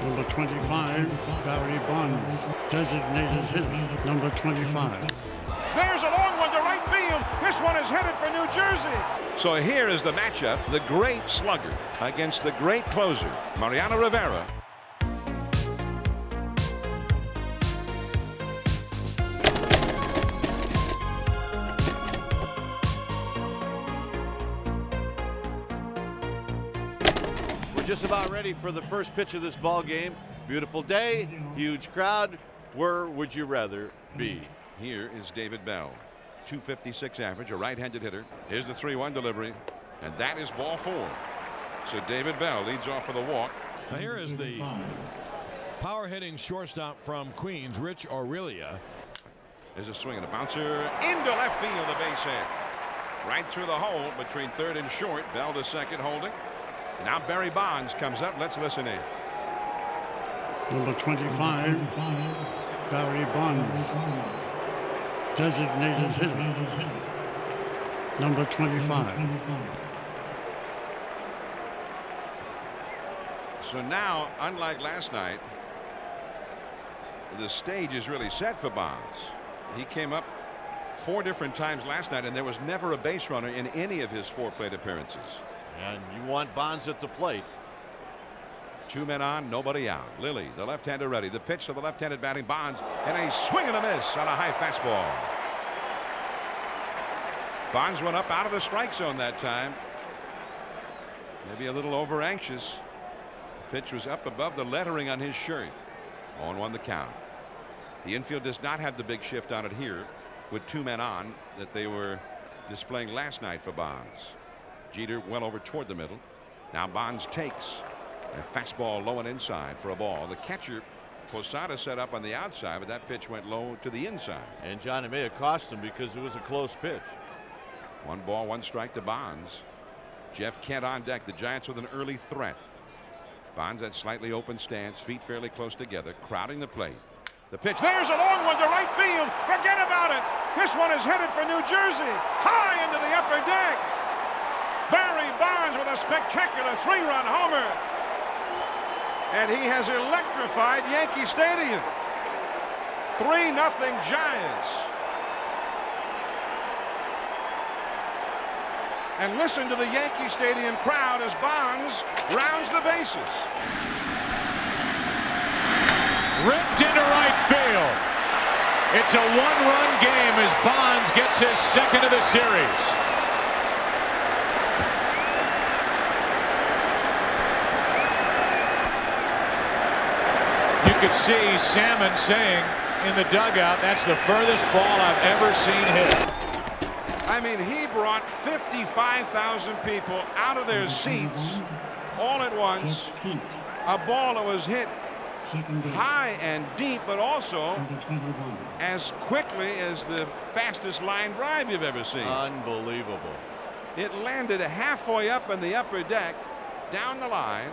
Number 25, Barry Bonds, designated hitter, number 25. There's a long one to right field. This one is headed for New Jersey. So here is the matchup, the great slugger against the great closer, Mariano Rivera. We're just about ready for the first pitch of this ball game. Beautiful day, huge crowd. Where would you rather be? Here is David Bell, 256 average, a right-handed hitter. Here's the 3-1 delivery, and that is ball 4. So David Bell leads off for the walk. Now here is the power hitting shortstop from Queens, Rich Aurelia. There's a swing and a bouncer into left field, the base hit. Right through the hole between third and short. Bell to second, holding. Now Barry Bonds comes up. Let's listen in. Number 25, Barry Bonds, designated hitter, number 25. So now, unlike last night, the stage is really set for Bonds. He came up 4 different times last night, and there was never a base runner in any of his 4 plate appearances. And you want Bonds at the plate. 2 men on, nobody out. Lilly, the left-hander, ready. The pitch to the left-handed batting Bonds, and a swing and a miss on a high fastball. Bonds went up out of the strike zone that time. Maybe a little over anxious. The pitch was up above the lettering on his shirt. 0-1 the count. The infield does not have the big shift on it here with 2 men on that they were displaying last night for Bonds. Jeter well over toward the middle. Now Bonds takes a fastball low and inside for a ball. The catcher Posada set up on the outside, but that pitch went low to the inside. And John, it may have cost him because it was a close pitch. 1 ball, 1 strike to Bonds. Jeff Kent on deck. The Giants with an early threat. Bonds at slightly open stance, feet fairly close together, crowding the plate. The pitch. There's a long one to right field. Forget about it. This one is headed for New Jersey. High into the upper deck. Barry Bonds with a spectacular 3-run homer. And he has electrified Yankee Stadium. 3-0 Giants. And listen to the Yankee Stadium crowd as Bonds rounds the bases. Ripped into right field. It's a 1-run game as Bonds gets his second of the series. You could see Salmon saying in the dugout, that's the furthest ball I've ever seen hit. I mean, he brought 55,000 people out of their seats all at once. A ball that was hit high and deep, but also as quickly as the fastest line drive you've ever seen. Unbelievable. It landed halfway up in the upper deck, down the line,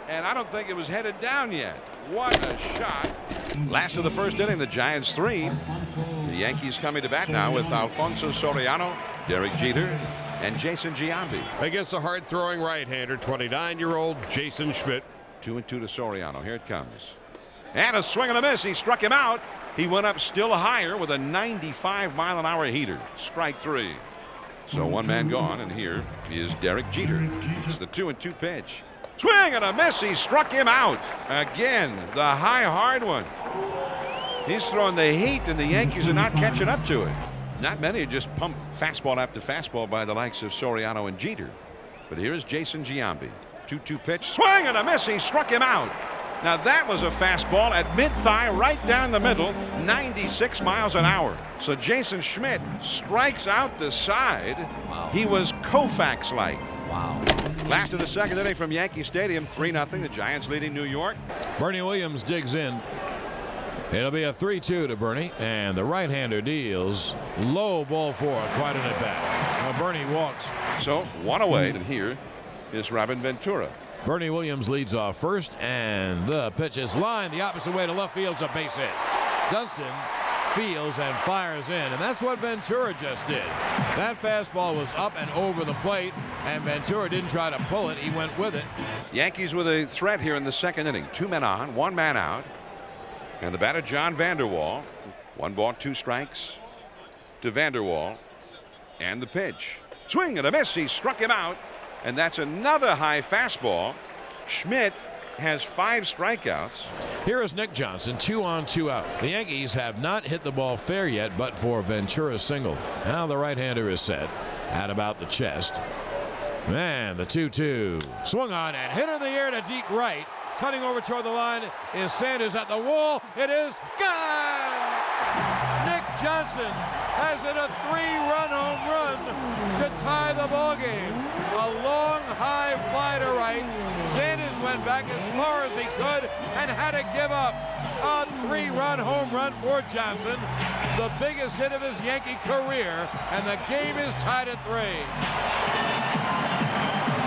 and I don't think it was headed down yet. What a shot. Last of the first inning, the Giants 3. The Yankees coming to bat now with Alfonso Soriano, Derek Jeter, and Jason Giambi. Against the hard-throwing right-hander, 29-year-old Jason Schmidt. 2-2 to Soriano. Here it comes. And a swing and a miss. He struck him out. He went up still higher with a 95-mile-an-hour heater. Strike 3. So 1 man gone, and here is Derek Jeter. It's the 2-2 pitch. Swing and a miss. He struck him out. Again, the high, hard one. He's throwing the heat, and the Yankees are not catching up to it. Not many just pump fastball after fastball by the likes of Soriano and Jeter. But here is Jason Giambi. 2-2 pitch. Swing and a miss. He struck him out. Now that was a fastball at mid-thigh right down the middle, 96 miles an hour. So Jason Schmidt strikes out the side. Wow. He was Koufax-like. Wow. Last of the second inning from Yankee Stadium, 3-0. The Giants leading New York. Bernie Williams digs in. It'll be a 3-2 to Bernie, and the right-hander deals low, ball 4, quite an at-bat. Now Bernie walks. So 1 away, and here is Robin Ventura. Bernie Williams leads off first, and the pitch is lined the opposite way to left field. It's a base hit. Dunston feels and fires in, and that's what Ventura just did. That fastball was up and over the plate, and Ventura didn't try to pull it. He went with it. Yankees with a threat here in the second inning. 2 men on, 1 man out. And the batter, John Vanderwall. 1 ball, 2 strikes to Vanderwall. And the pitch. Swing and a miss. He struck him out. And that's another high fastball. Schmidt has 5 strikeouts. Here is Nick Johnson, 2 on, 2 out. The Yankees have not hit the ball fair yet, but for Ventura's single. Now the right-hander is set at about the chest. Man, the 2-2. Swung on and hit in the air to deep right. Cutting over toward the line is Sanders at the wall. It is gone! Nick Johnson has hit a 3-run home run to tie the ball game. A long, high fly to right. Sanders went back as far as he could and had to give up. A 3-run home run for Johnson, the biggest hit of his Yankee career, and the game is tied at 3.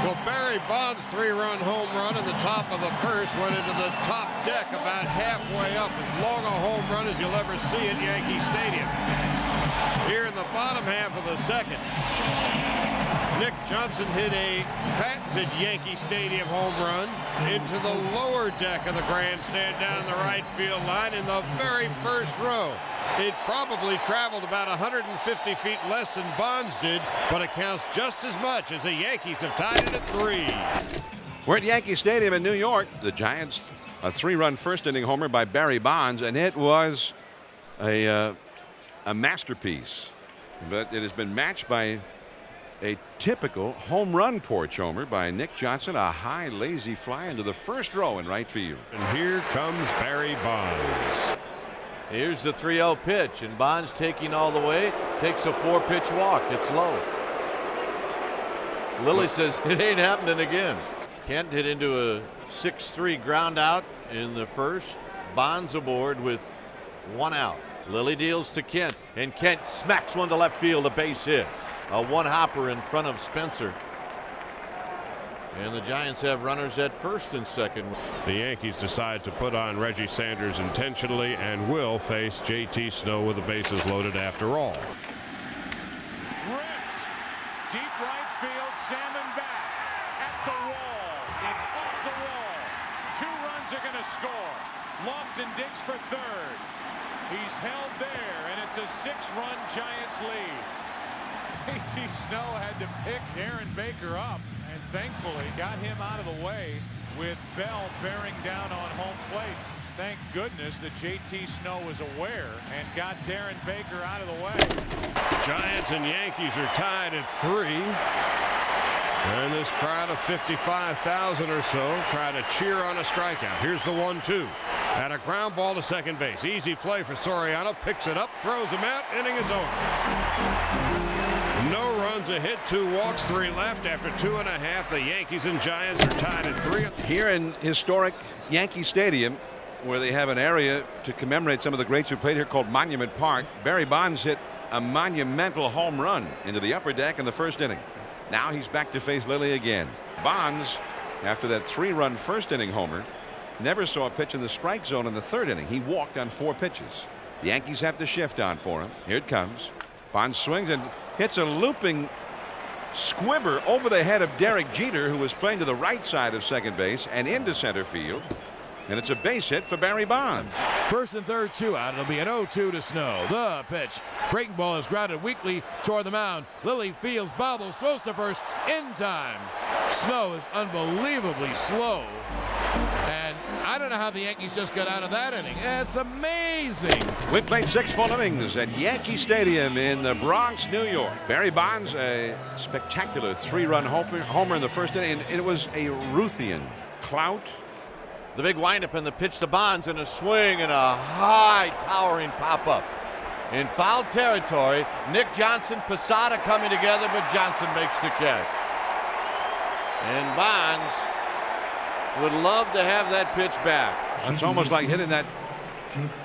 Well, Barry Bonds' 3-run home run in the top of the first went into the top deck about halfway up. As long a home run as you'll ever see at Yankee Stadium. Here in the bottom half of the second, Nick Johnson hit a patented Yankee Stadium home run into the lower deck of the grandstand down the right field line in the very first row. It probably traveled about 150 feet less than Bonds did, but it counts just as much as the Yankees have tied it at 3. We're at Yankee Stadium in New York. The Giants, a 3-run first inning homer by Barry Bonds, and it was a masterpiece. But it has been matched by a typical home run porch homer by Nick Johnson, a high lazy fly into the first row in right field. And here comes Barry Bonds. Here's the 3-0 pitch, and Bonds taking all the way, takes a 4-pitch walk. It's low. Lilly says it ain't happening again. Kent hit into a 6-3 ground out in the first. Bonds aboard with 1 out. Lilly deals to Kent, and Kent smacks one to left field, a base hit. A 1-hopper in front of Spencer. And the Giants have runners at first and second. The Yankees decide to put on Reggie Sanders intentionally and will face JT Snow with the bases loaded after all. Ripped. Deep right field. Salmon back. At the wall. It's off the wall. 2 runs are going to score. Lofton digs for third. He's held there, and it's a 6-run Giants lead. JT Snow had to pick Aaron Baker up, and thankfully got him out of the way with Bell bearing down on home plate. Thank goodness that JT Snow was aware and got Darren Baker out of the way. Giants and Yankees are tied at 3. And this crowd of 55,000 or so try to cheer on a strikeout. Here's the 1-2. At a ground ball to second base. Easy play for Soriano. Picks it up, throws him out. Inning is over. No runs, a hit, 2 walks, 3 left. After 2.5, the Yankees and Giants are tied at 3. Here in historic Yankee Stadium, where they have an area to commemorate some of the greats who played here called Monument Park, Barry Bonds hit a monumental home run into the upper deck in the first inning. Now he's back to face Lilly again. Bonds, after that 3-run first inning homer, never saw a pitch in the strike zone in the third inning. He walked on 4 pitches. The Yankees have to shift on for him. Here it comes. Bonds swings and hits a looping squibber over the head of Derek Jeter, who was playing to the right side of second base and into center field. And it's a base hit for Barry Bonds. First and third, 2 out. It'll be an 0-2 to Snow. The pitch. Breaking ball is grounded weakly toward the mound. Lilly fields, bobbles, throws to first in time. Snow is unbelievably slow. And I don't know how the Yankees just got out of that inning. It's amazing. We played 6 full innings at Yankee Stadium in the Bronx, New York. Barry Bonds, a spectacular 3-run homer in the first inning. And it was a Ruthian clout. The big windup and the pitch to Bonds, and a swing and a high towering pop-up. In foul territory, Nick Johnson, Posada coming together, but Johnson makes the catch. And Bonds would love to have that pitch back. It's almost like hitting that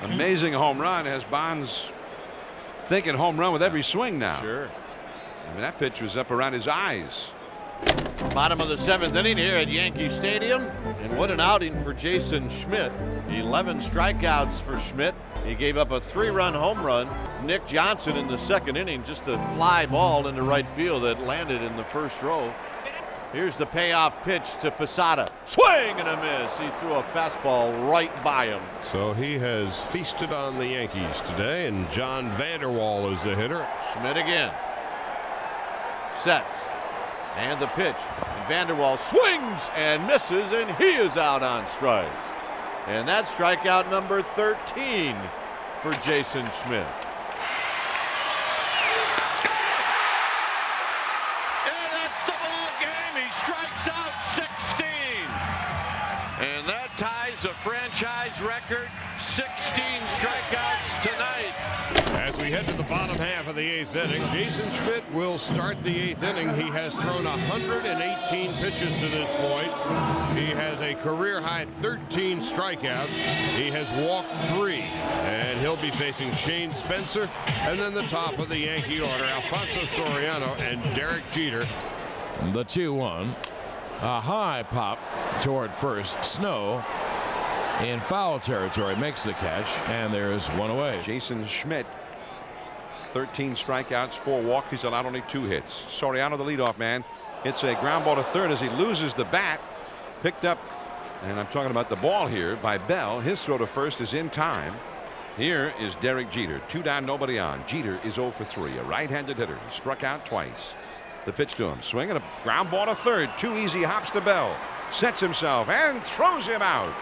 amazing home run. Has Bonds thinking home run with every swing now. Sure. I mean, that pitch was up around his eyes. Bottom of the 7th inning here at Yankee Stadium. And what an outing for Jason Schmidt. 11 strikeouts for Schmidt. He gave up a 3-run home run. Nick Johnson in the second inning, just a fly ball into right field that landed in the first row. Here's the payoff pitch to Posada. Swing and a miss. He threw a fastball right by him. So he has feasted on the Yankees today, and John Vanderwall is the hitter. Schmidt again. Sets. And the pitch. And Vanderwall swings and misses, and he is out on strikes. And that's strikeout number 13 for Jason Schmidt. And that's the ball game. He strikes out 16. And that ties a franchise record, 16 strikeouts tonight. As we head to the bottom half of the 8th inning, Jason Schmidt will start the 8th inning. He has thrown 118 pitches to this point. He has a career-high 13 strikeouts. He has walked 3. And he'll be facing Shane Spencer, and then the top of the Yankee order, Alfonso Soriano and Derek Jeter. The 2-1. A high pop toward first. Snow in foul territory makes the catch, and there's one away. Jason Schmidt, 13 strikeouts, 4 walks. He's allowed only 2 hits. Soriano, the leadoff man, hits a ground ball to third as he loses the bat. Picked up, and I'm talking about the ball here, by Bell. His throw to first is in time. Here is Derek Jeter. 2 down, nobody on. Jeter is 0 for 3. A right-handed hitter. He struck out twice. The pitch to him. Swing and a ground ball to third. 2 easy hops to Bell. Sets himself and throws him out.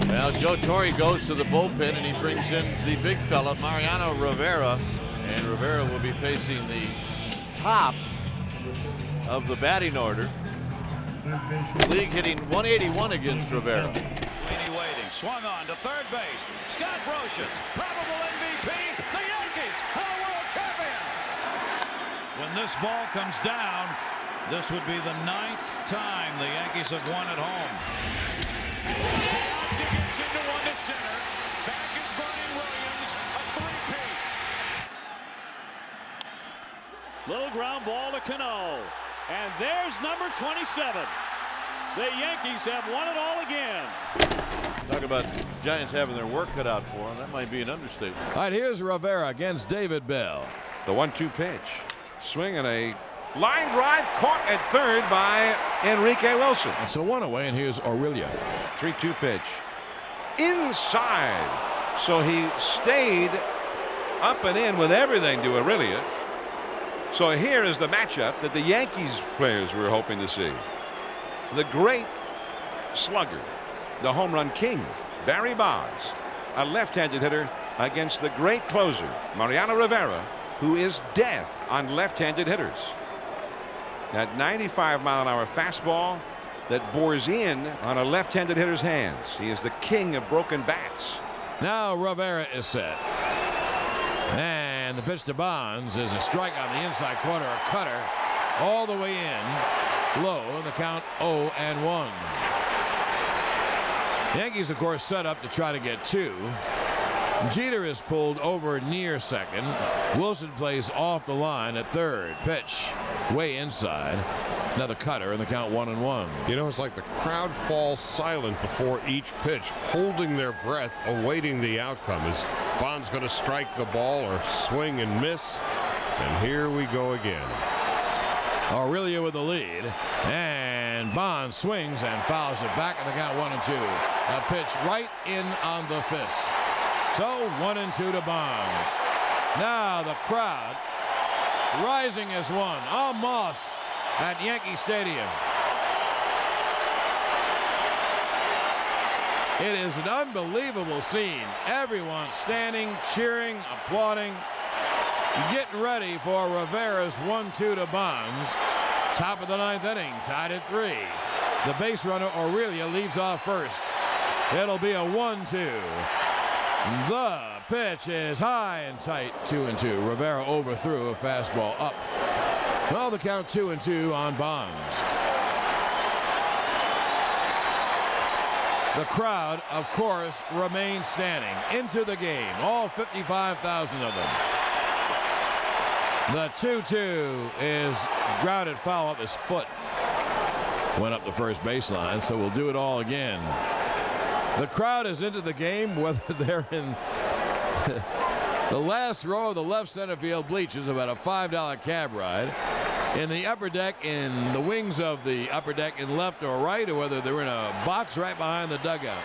Well, Joe Torre goes to the bullpen, and he brings in the big fella, Mariano Rivera. And Rivera will be facing the top of the batting order. League hitting 181 against Rivera. Waiting, swung on to third base. Scott Brocious, probable MVP. The Yankees are world champions. When this ball comes down, this would be the 9th time the Yankees have won at home. He gets into one to center. Back is Bernie Williams, a 3-piece. Little ground ball to Cano. And there's number 27. The Yankees have won it all again. Talk about Giants having their work cut out for them. That might be an understatement. All right, here's Rivera against David Bell. The 1-2 pitch. Swing and a line drive caught at third by Enrique Wilson. So 1 away, and here's Aurelia. 3-2 pitch. Inside. So he stayed up and in with everything to Aurelia. So here is the matchup that the Yankees players were hoping to see. The great slugger, the home run king, Barry Bonds, a left-handed hitter against the great closer, Mariano Rivera, who is death on left-handed hitters. That 95-mile-an-hour fastball that bores in on a left-handed hitter's hands. He is the king of broken bats. Now Rivera is set. And the pitch to Bonds is a strike on the inside corner, a cutter all the way in, low, and the count 0-1. Yankees, of course, set up to try to get 2. Jeter is pulled over near second. Wilson plays off the line at third. Pitch way inside. Another cutter, and the count 1-1. You know, it's like the crowd falls silent before each pitch, holding their breath, awaiting the outcome. Is Bonds going to strike the ball or swing and miss? And here we go again. Aurelia with the lead, and Bonds swings and fouls it back, and the count 1-2. A pitch right in on the fist. So 1-2 to Bonds. Now the crowd rising as one. En masse at Yankee Stadium. It is an unbelievable scene. Everyone standing, cheering, applauding, getting ready for Rivera's 1-2 to Bonds. Top of the 9th inning, tied at 3. The base runner Aurelia leads off first. It'll be a 1-2. The pitch is high and tight, 2-2. Rivera overthrew a fastball up. Well, the count 2-2 on Bonds. The crowd, of course, remains standing into the game. All 55,000 of them. The 2-2 is grounded foul up his foot. Went up the first baseline, so we'll do it all again. The crowd is into the game, whether they're in The last row of the left center field bleachers, about a $5 cab ride. In the upper deck, in the wings of the upper deck in left or right, or whether they're in a box right behind the dugout.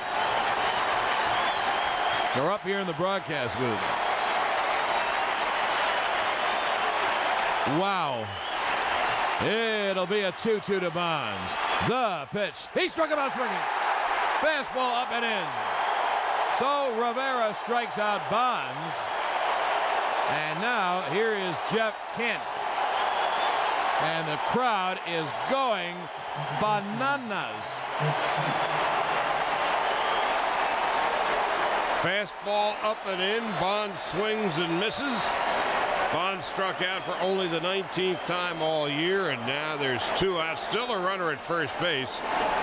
They're up here in the broadcast booth. Wow. It'll be a 2-2 to Bonds. The pitch. He struck him out swinging. Fastball up and in. So Rivera strikes out Bonds. And now here is Jeff Kent. And the crowd is going bananas. Fastball up and in. Bonds swings and misses. Bonds struck out for only the 19th time all year, and now there's 2 outs. Still a runner at first base.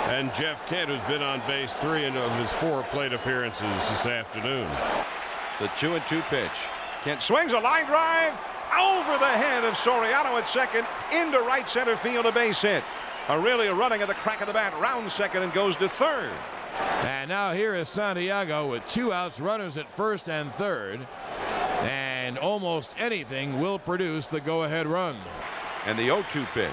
And Jeff Kent, who's been on base 3 of his 4 plate appearances this afternoon. The 2-2 pitch. Kent swings a line drive over the head of Soriano at second, into right center field, a base hit. Aurelia running at the crack of the bat, round second and goes to third. And now here is Santiago with 2 outs, runners at first and third. And almost anything will produce the go-ahead run. And the 0-2 pitch.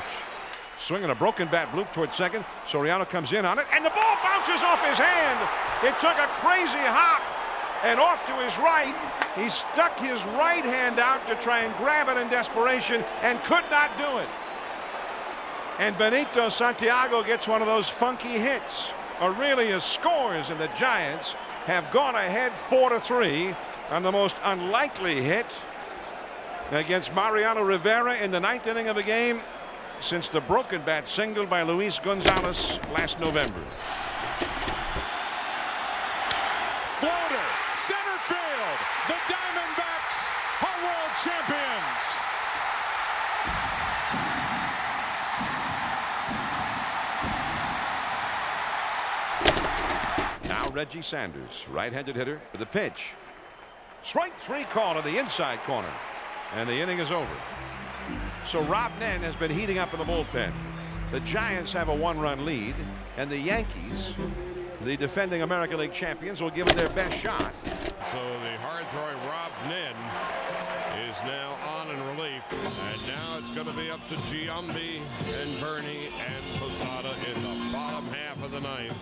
Swinging a broken bat bloop toward second. Soriano comes in on it, and the ball bounces off his hand. It took a crazy hop and off to his right. He stuck his right hand out to try and grab it in desperation and could not do it. And Benito Santiago gets one of those funky hits. Aurelia scores, and the Giants have gone ahead 4-3 on the most unlikely hit against Mariano Rivera in the 9th inning of a game since the broken bat single by Luis Gonzalez last November. Floater, center field. The Diamondbacks are world champions. Now Reggie Sanders, right-handed hitter, with the pitch. Strike 3 call to the inside corner, and the inning is over. So Rob Nen has been heating up in the bullpen. The Giants have a 1-run lead, and the Yankees, the defending American League champions, will give it their best shot. So the hard-throwing Rob Nen is now on in relief, and now it's going to be up to Giambi and Bernie and Posada in the bottom half of the 9th.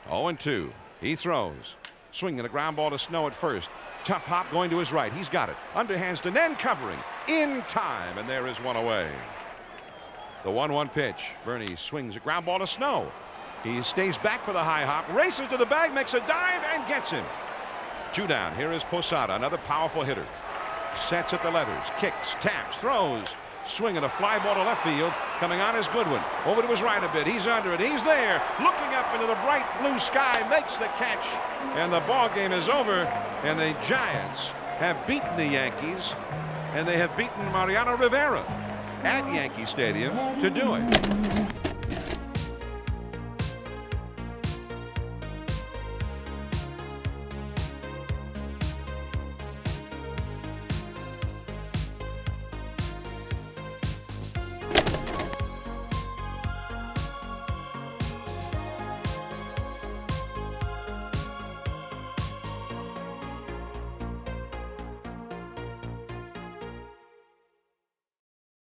0-2. He throws. Swinging a ground ball to Snow at first. Tough hop going to his right. He's got it. Underhands to Nen, covering in time, and there is one away. The 1-1 pitch. Bernie swings a ground ball to Snow. He stays back for the high hop, races to the bag, makes a dive, and gets him. 2 down. Here is Posada, another powerful hitter. Sets at the letters, kicks, taps, throws. Swinging a fly ball to left field. Coming on is Goodwin. Over to his right a bit. He's under it. He's there. Looking up into the bright blue sky. Makes the catch. And the ball game is over. And the Giants have beaten the Yankees. And they have beaten Mariano Rivera at Yankee Stadium to do it.